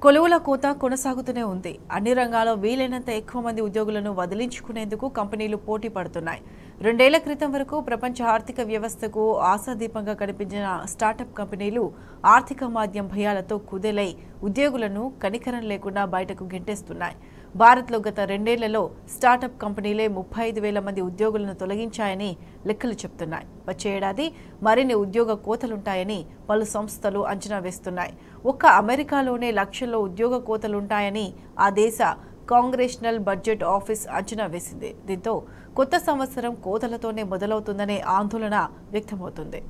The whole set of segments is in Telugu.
కొలువుల కోత కొనసాగుతూనే ఉంది. అన్ని రంగాల్లో వీలైనంత ఎక్కువ మంది ఉద్యోగులను వదిలించుకునేందుకు కంపెనీలు పోటీ పడుతున్నాయి. 2 ఏళ్ల క్రితం వరకు ప్రపంచ ఆర్థిక వ్యవస్థకు ఆశాదీపంగా కనిపించిన స్టార్టప్ కంపెనీలు ఆర్థిక మాంద్యం భయాలతో కుదేలై ఉద్యోగులను కనికరం లేకుండా బయటకు గెంటేస్తున్నాయి. భారత్లో గత 2 ఏళ్లలో స్టార్టప్ కంపెనీలే 35,000 మంది ఉద్యోగులను తొలగించాయని లెక్కలు చెబుతున్నాయి. వచ్చే ఏడాది మరిన్ని ఉద్యోగ కోతలుంటాయని పలు సంస్థలు అంచనా వేస్తున్నాయి. ఒక్క అమెరికాలోనే లక్షల్లో ఉద్యోగ కోతలుంటాయని ఆ దేశ కాంగ్రెషనల్ బడ్జెట్ ఆఫీస్ అంచనా వేసింది. దీంతో కొత్త సంవత్సరం కోతలతోనే మొదలవుతుందనే ఆందోళన వ్యక్తమవుతుంది.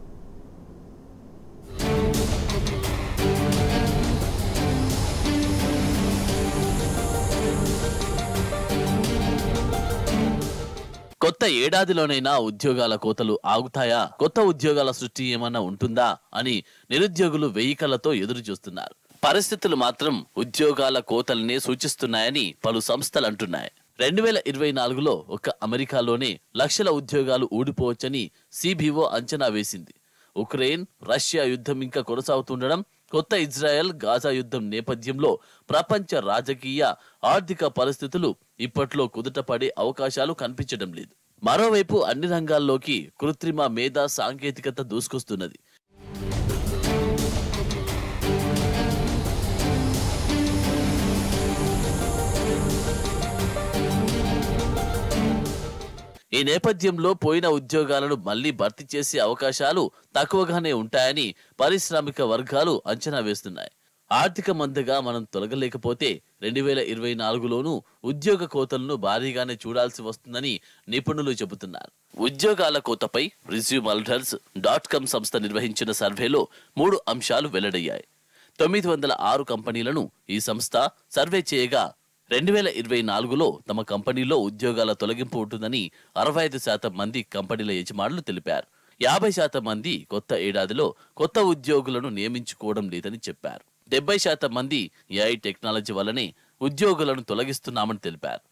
కొత్త ఏడాదిలోనైనా ఉద్యోగాల కోతలు ఆగుతాయా, కొత్త ఉద్యోగాల సృష్టి ఏమన్నా ఉంటుందా అని నిరుద్యోగులు వెయ్యికళ్లతో ఎదురు చూస్తున్నారు. పరిస్థితులు మాత్రం ఉద్యోగాల కోతలనే సూచిస్తున్నాయని పలు సంస్థలు అంటున్నాయి. 2024లో ఒక్క అమెరికాలోనే లక్షల ఉద్యోగాలు ఊడిపోవచ్చని సిబిఓ అంచనా వేసింది. ఉక్రెయిన్ రష్యా యుద్ధం ఇంకా కొనసాగుతుండడం, కొత్త ఇజ్రాయెల్ గాజా యుద్ధం నేపథ్యంలో ప్రపంచ రాజకీయ ఆర్థిక పరిస్థితులు ఇప్పట్లో కుదుటపడే అవకాశాలు కనిపించడం లేదు. మరోవైపు అన్ని రంగాల్లోకి కృత్రిమ మేధా సాంకేతికత దూసుకొస్తున్నది. ఈ నేపథ్యంలో పోయిన ఉద్యోగాలను మళ్లీ భర్తీ చేసే అవకాశాలు తక్కువగానే ఉంటాయని పారిశ్రామిక వర్గాలు అంచనా వేస్తున్నాయి. ఆర్థిక మందగా మనం తొలగలేకపోతే 2024లోనూ ఉద్యోగ కోతలను భారీగానే చూడాల్సి వస్తుందని నిపుణులు చెబుతున్నారు. ఉద్యోగాల కోతపై resumealters.com సంస్థ నిర్వహించిన సర్వేలో 3 అంశాలు వెల్లడయ్యాయి. 906 కంపెనీలను ఈ సంస్థ సర్వే చేయగా 2024లో తమ కంపెనీలో ఉద్యోగాల తొలగింపు ఉంటుందని 65% మంది కంపెనీల యజమానులు తెలిపారు. 50% మంది కొత్త ఏడాదిలో కొత్త ఉద్యోగులను నియమించుకోవడం లేదని చెప్పారు. 70% మంది ఏఐ టెక్నాలజీ వల్లనే ఉద్యోగులను తొలగిస్తున్నామని తెలిపారు.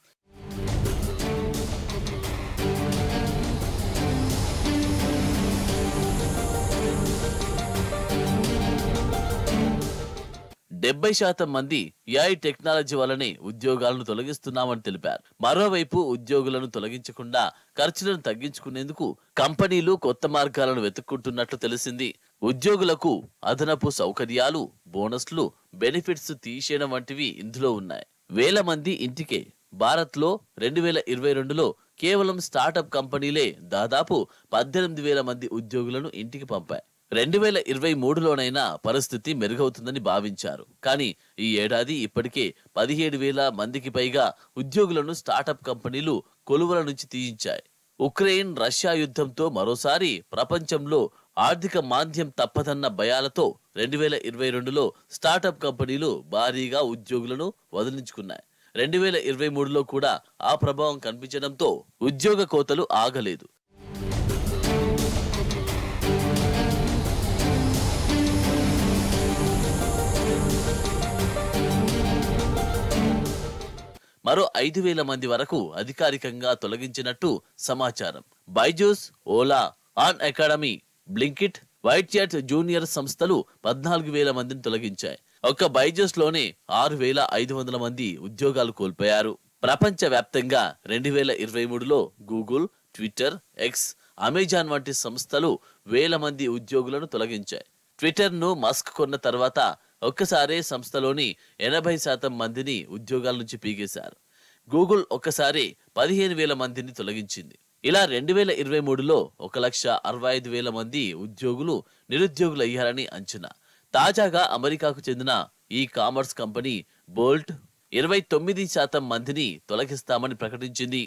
డెబ్బై శాతం మంది ఏఐ టెక్నాలజీ వల్లనే ఉద్యోగాలను తొలగిస్తున్నామని తెలిపారు. మరోవైపు ఉద్యోగులను తొలగించకుండా ఖర్చులను తగ్గించుకునేందుకు కంపెనీలు కొత్త మార్గాలను వెతుక్కుంటున్నట్లు తెలిసింది. ఉద్యోగులకు అదనపు సౌకర్యాలు, బోనస్లు, బెనిఫిట్స్ తీసేయడం వంటివి ఇందులో ఉన్నాయి. వేల మంది ఇంటికే. భారత్లో 2022లో కేవలం స్టార్టప్ కంపెనీలే దాదాపు 18,000 మంది ఉద్యోగులను ఇంటికి పంపాయి. 2023లోనైనా పరిస్థితి మెరుగవుతుందని భావించారు. కానీ ఈ ఏడాది ఇప్పటికే 17,000 మందికి పైగా ఉద్యోగులను స్టార్టప్ కంపెనీలు కొలువుల నుంచి తీయించాయి. ఉక్రెయిన్ రష్యా యుద్ధంతో మరోసారి ప్రపంచంలో ఆర్థిక మాంద్యం తప్పదన్న భయాలతో 2022లో స్టార్టప్ కంపెనీలు భారీగా ఉద్యోగులను వదిలించుకున్నాయి. 2023లో కూడా ఆ ప్రభావం కనిపించడంతో ఉద్యోగ కోతలు ఆగలేదు. మరో 5,000 మంది వరకు అధికారికంగా తొలగించినట్టు సమాచారం. బైజూస్, ఓలా, ఆన్ అకాడమీ, బ్లింకిట్, వైట్ చాట్ జూనియర్ సంస్థలు 14,000 మందిని తొలగించాయి. ఒక్క బైజూస్ లోనే 6,500 మంది ఉద్యోగాలు కోల్పోయారు. ప్రపంచ వ్యాప్తంగా 2023లో గూగుల్, ట్విట్టర్, ఎక్స్, అమెజాన్ వంటి సంస్థలు వేల మంది ఉద్యోగులను తొలగించాయి. ట్విట్టర్ ను మస్క్ కొన్న తర్వాత ఒక్కసారే సంస్థలోని 80% మందిని ఉద్యోగాల నుంచి పీకేశారు. గూగుల్ ఒక్కసారి 15,000 మందిని తొలగించింది. ఇలా 2023లో 1,65,000 మంది ఉద్యోగులు నిరుద్యోగులయ్యారని అంచనా. తాజాగా అమెరికాకు చెందిన ఈ కామర్స్ కంపెనీ బోల్ట్ 29% మందిని తొలగిస్తామని ప్రకటించింది.